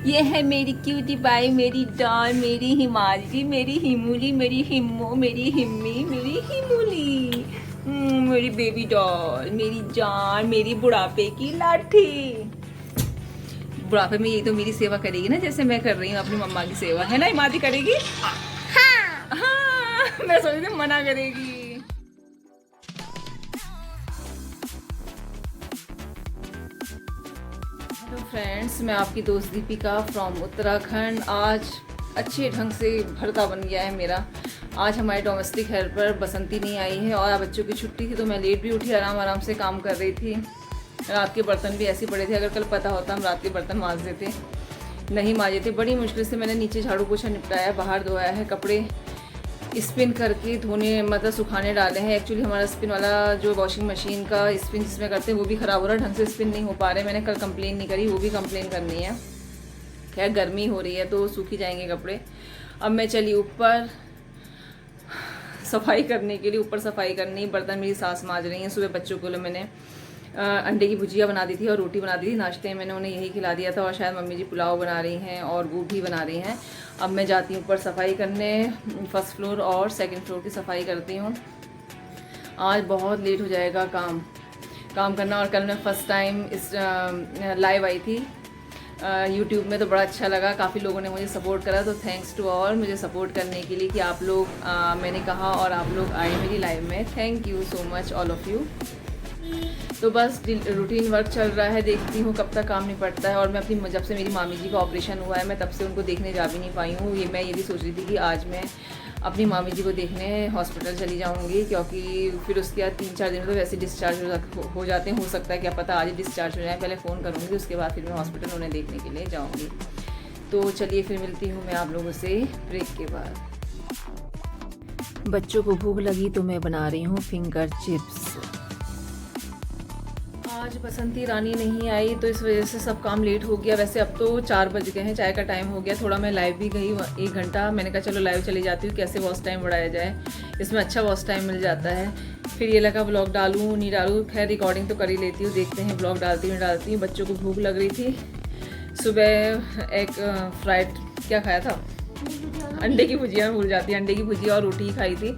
ये है मेरी क्यूटी पाई, मेरी डॉल, मेरी हिमालय, मेरी हिमूली, मेरी हिम्मो, मेरी हिम्मी, मेरी हिमूली। मेरी बेबी डॉल, मेरी जान, मेरी बुढ़ापे की लाठी। बुढ़ापे में यही तो मेरी सेवा करेगी ना, जैसे मैं कर रही हूँ अपनी मम्मा की सेवा, है ना हिमादी करेगी? हाँ, मैं सोच रही थी मना करेगी। हेलो फ्रेंड्स, मैं आपकी दोस्त दीपिका फ्रॉम उत्तराखंड। आज अच्छे ढंग से भरता बन गया है मेरा। आज हमारे डोमेस्टिक हेल्पर बसंती नहीं आई है और बच्चों की छुट्टी थी, तो मैं लेट भी उठी, आराम आराम से काम कर रही थी। रात के बर्तन भी ऐसे पड़े थे, अगर कल पता होता हम रात के बर्तन मांज देते, नहीं मांजे थे। बड़ी मुश्किल से मैंने नीचे झाड़ू पोछा निपटाया, बाहर धोया है, कपड़े स्पिन करके धोने मतलब सुखाने डाले हैं। एक्चुअली हमारा स्पिन वाला जो वॉशिंग मशीन का स्पिन जिसमें करते हैं वो भी ख़राब हो रहा है, ढंग से स्पिन नहीं हो पा रहे। मैंने कल कंप्लेन नहीं करी, वो भी कंप्लेन करनी है। खैर गर्मी हो रही है तो सूख ही जाएंगे कपड़े। अब मैं चली ऊपर सफाई करने के लिए, ऊपर सफाई करनी। बर्तन मेरी सास मांज रही हैं। सुबह बच्चों के लिए मैंने अंडे की भुजिया बना दी थी और रोटी बना दी थी, नाश्ते में मैंने उन्हें यही खिला दिया था। और शायद मम्मी जी पुलाव बना रही हैं और गोभी बना रही हैं। अब मैं जाती हूँ ऊपर सफाई करने, फर्स्ट फ्लोर और सेकंड फ्लोर की सफाई करती हूँ। आज बहुत लेट हो जाएगा काम करना। और कल मैं फ़र्स्ट टाइम इस लाइव आई थी यूट्यूब में, तो बड़ा अच्छा लगा। काफ़ी लोगों ने मुझे सपोर्ट करा, तो थैंक्स टू ऑल मुझे सपोर्ट करने के लिए कि आप लोग मैंने कहा और आप लोग आए मेरी लाइव में। Thank you so much all of you. तो बस रूटीन वर्क चल रहा है, देखती हूँ कब तक काम निपटता है। और मैं अपनी जब से मेरी मामी जी का ऑपरेशन हुआ है, मैं तब से उनको देखने जा भी नहीं पाई हूँ। मैं ये भी सोच रही थी कि आज मैं अपनी मामी जी को देखने हॉस्पिटल चली जाऊँगी, क्योंकि फिर उसके बाद 3-4 दिन तो वैसे डिस्चार्ज हो जाते हैं। हो सकता है क्या पता आज ही डिस्चार्ज हो जाए। पहले फ़ोन करूँगी, उसके बाद फिर मैं हॉस्पिटल उन्हें देखने के लिए जाऊँगी। तो चलिए फिर मिलती हूँ मैं आप लोगों से ब्रेक के बाद। बच्चों को भूख लगी तो मैं बना रही हूँ फिंगर चिप्स। आज बसंती रानी नहीं आई तो इस वजह से सब काम लेट हो गया। वैसे अब तो 4 बज गए हैं, चाय का टाइम हो गया। थोड़ा मैं लाइव भी गई 1 घंटा, मैंने कहा चलो लाइव चली जाती हूँ, कैसे वॉच टाइम बढ़ाया जाए, इसमें अच्छा वॉच टाइम मिल जाता है। फिर ये लगा ब्लॉग डालूँ नहीं डालूँ, खैर रिकॉर्डिंग तो कर ही लेती हूँ, देखते हैं ब्लॉग डालती हूँ। बच्चों को भूख लग रही थी। सुबह एक फ्राइड क्या खाया था, अंडे की भुजिया, भूल जाती है, अंडे की भुजिया और रोटी खाई थी।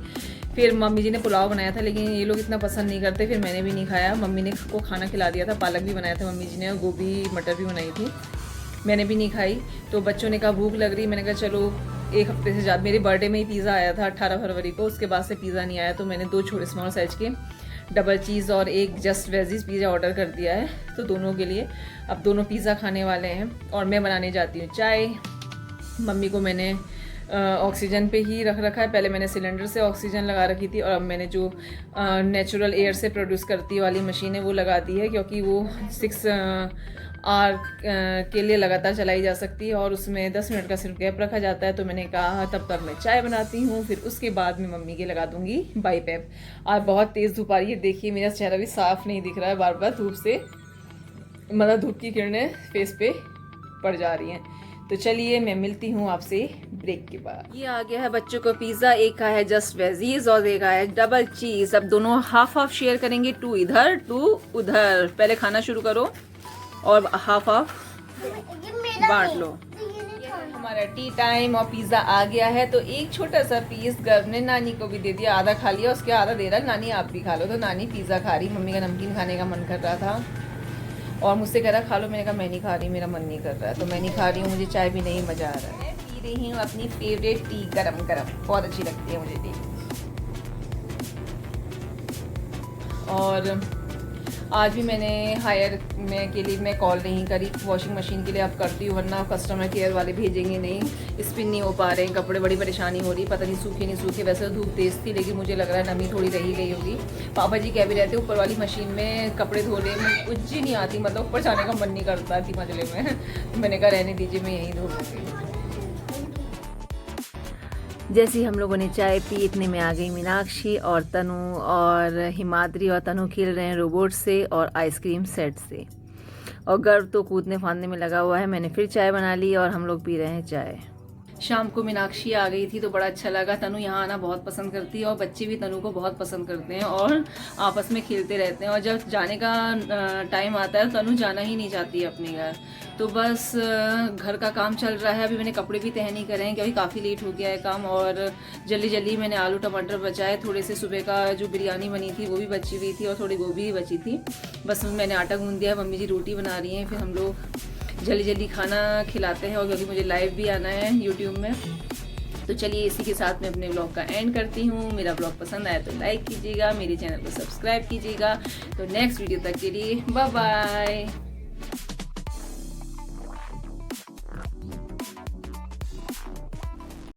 फिर मम्मी जी ने पुलाव बनाया था, लेकिन ये लोग इतना पसंद नहीं करते, फिर मैंने भी नहीं खाया। मम्मी ने को खाना खिला दिया था, पालक भी बनाया था मम्मी जी ने, और गोभी मटर भी बनाई थी, मैंने भी नहीं खाई। तो बच्चों ने कहा भूख लग रही, मैंने कहा चलो 1 हफ्ते से ज़्यादा, मेरे बर्थडे में ही पिज़्ज़ा आया था 18 फरवरी को, उसके बाद से पिज़्ज़ा नहीं आया। तो मैंने 2 छोटे स्मॉल साइज़ के डबल चीज़ और 1 जस्ट वेजीज पिज़्ज़ा ऑर्डर कर दिया है, तो दोनों के लिए। अब दोनों पिज़्ज़ा खाने वाले हैं और मैं बनाने जाती हूँ चाय। मम्मी को मैंने ऑक्सीजन पे ही रख रखा है। पहले मैंने सिलेंडर से ऑक्सीजन लगा रखी थी और अब मैंने जो नेचुरल एयर से प्रोड्यूस करती वाली मशीन है वो लगा दी है, क्योंकि वो 6 आवर के लिए लगातार चलाई जा सकती है और उसमें 10 मिनट का सिर्फ गैप रखा जाता है। तो मैंने कहा तब तक मैं चाय बनाती हूँ, फिर उसके बाद मैं मम्मी के लगा दूँगी बाईपैप। आज बहुत तेज़ धूप आ रही है, देखिए मेरा चेहरा भी साफ़ नहीं दिख रहा है, बार बार धूप से मतलब धूप की किरणें फेस पे पड़ जा रही हैं। तो चलिए मैं मिलती हूँ आपसे ब्रेक के बाद। ये आ गया है बच्चों को पिज़्ज़ा, एक का है जस्ट वेजीज और एक का है डबल चीज़। अब दोनों हाफ हाफ शेयर करेंगे, 2 इधर 2 उधर। पहले खाना शुरू करो और हाफ हाफ बांट लो। हमारा टी टाइम और पिज़्ज़ा आ गया है, तो एक छोटा सा पीस गर्व ने नानी को भी दे दिया, आधा खा लिया, उसके आधा दे रहा नानी आप भी खा लो। तो नानी पिज़्ज़ा खा रही, मम्मी का नमकीन खाने का मन कर रहा था और मुझसे कह रहा खा लो, मैंने कहा मैं नहीं खा रही, मेरा मन नहीं कर रहा है, तो मैं नहीं खा रही हूँ, मुझे चाय भी नहीं, मज़ा आ रहा है। मैं पी रही हूँ अपनी फेवरेट टी, गरम गरम, बहुत अच्छी लगती है मुझे टी। और आज भी मैंने हायर में के लिए मैं कॉल नहीं करी वॉशिंग मशीन के लिए, अब करती हूँ, वरना कस्टमर केयर वाले भेजेंगे नहीं, स्पिन नहीं हो पा रहे हैं कपड़े, बड़ी परेशानी हो रही, पता नहीं सूखे नहीं सूखे। वैसे तो धूप तेज़ थी, लेकिन मुझे लग रहा है नमी थोड़ी रही गई होगी। पापा जी कह भी रहते ऊपर वाली मशीन में कपड़े धोने में कुछ ही नहीं आती, मतलब ऊपर जाने का मन नहीं करता थी मंजिले में। तो मैंने कहा रहने दीजिए, मैं यहीं धो लूँगी। जैसे ही हम लोगों ने चाय पी, इतने में आ गई मीनाक्षी और तनु, और हिमाद्री और तनु खेल रहे हैं रोबोट से और आइसक्रीम सेट से, और गर्व तो कूदने फांदने में लगा हुआ है। मैंने फिर चाय बना ली और हम लोग पी रहे हैं चाय। शाम को मीनाक्षी आ गई थी तो बड़ा अच्छा लगा। तनु यहाँ आना बहुत पसंद करती है और बच्चे भी तनु को बहुत पसंद करते हैं और आपस में खेलते रहते हैं। और जब जाने का टाइम आता है तनु जाना ही नहीं चाहती है अपने घर। तो बस घर का काम चल रहा है। अभी मैंने कपड़े भी तह नहीं करे हैं क्योंकि काफ़ी लेट हो गया है काम। और जल्दी जल्दी मैंने आलू टमाटर बचाए, थोड़े से सुबह का जो बिरयानी बनी थी वो भी बची हुई थी और थोड़ी गोभी भी बची थी। बस मैंने आटा गूंद दिया, मम्मी जी रोटी बना रही हैं, फिर हम लोग जल्दी जल्दी खाना खिलाते हैं। और क्योंकि मुझे लाइव भी आना है यूट्यूब में, तो चलिए इसी के साथ मैं अपने ब्लॉग का एंड करती हूँ। मेरा ब्लॉग पसंद आया तो लाइक कीजिएगा, मेरे चैनल को सब्सक्राइब कीजिएगा। तो नेक्स्ट वीडियो तक के लिए बाय बाय।